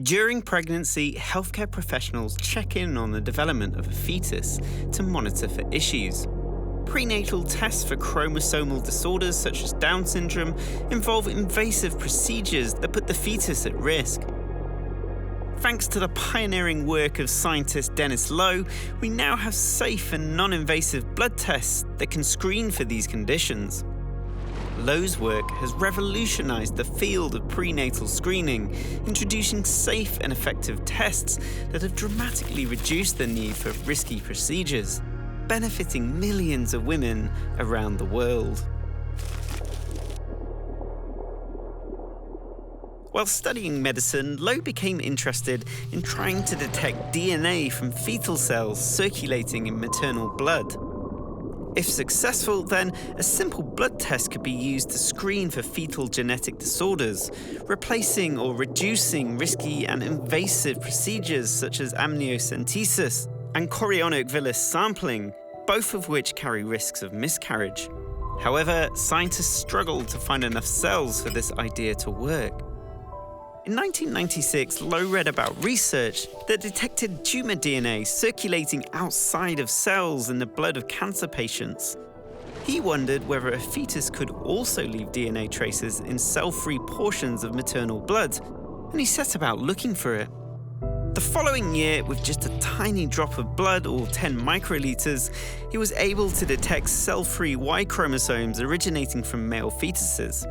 During pregnancy, healthcare professionals check in on the development of a fetus to monitor for issues. Prenatal tests for chromosomal disorders such as Down syndrome involve invasive procedures that put the fetus at risk. Thanks to the pioneering work of scientist Dennis Lo, we now have safe and non-invasive blood tests that can screen for these conditions. Lo's work has revolutionized the field of prenatal screening, introducing safe and effective tests that have dramatically reduced the need for risky procedures, benefiting millions of women around the world. While studying medicine, Lo became interested in trying to detect DNA from fetal cells circulating in maternal blood. If successful, then a simple blood test could be used to screen for fetal genetic disorders, replacing or reducing risky and invasive procedures such as amniocentesis and chorionic villus sampling, both of which carry risks of miscarriage. However, scientists struggled to find enough cells for this idea to work. In 1996, Lo read about research that detected tumor DNA circulating outside of cells in the blood of cancer patients. He wondered whether a fetus could also leave DNA traces in cell-free portions of maternal blood, and he set about looking for it. The following year, with just a tiny drop of blood, or 10 microliters, he was able to detect cell-free Y chromosomes originating from male fetuses.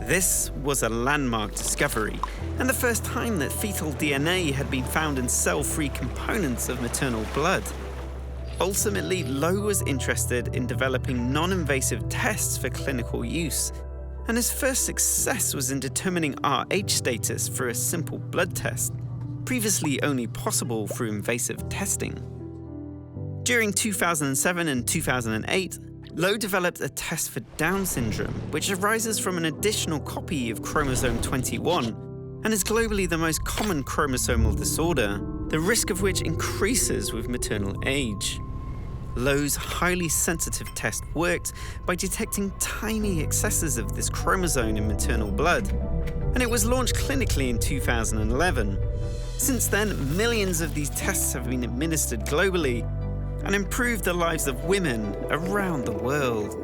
This was a landmark discovery, and the first time that fetal DNA had been found in cell-free components of maternal blood. Ultimately, Lo was interested in developing non-invasive tests for clinical use, and his first success was in determining Rh status for a simple blood test, previously only possible through invasive testing. During 2007 and 2008, Lo developed a test for Down syndrome, which arises from an additional copy of chromosome 21 and is globally the most common chromosomal disorder, the risk of which increases with maternal age. Lo's highly sensitive test worked by detecting tiny excesses of this chromosome in maternal blood, and it was launched clinically in 2011. Since then, millions of these tests have been administered globally and improved the lives of women around the world.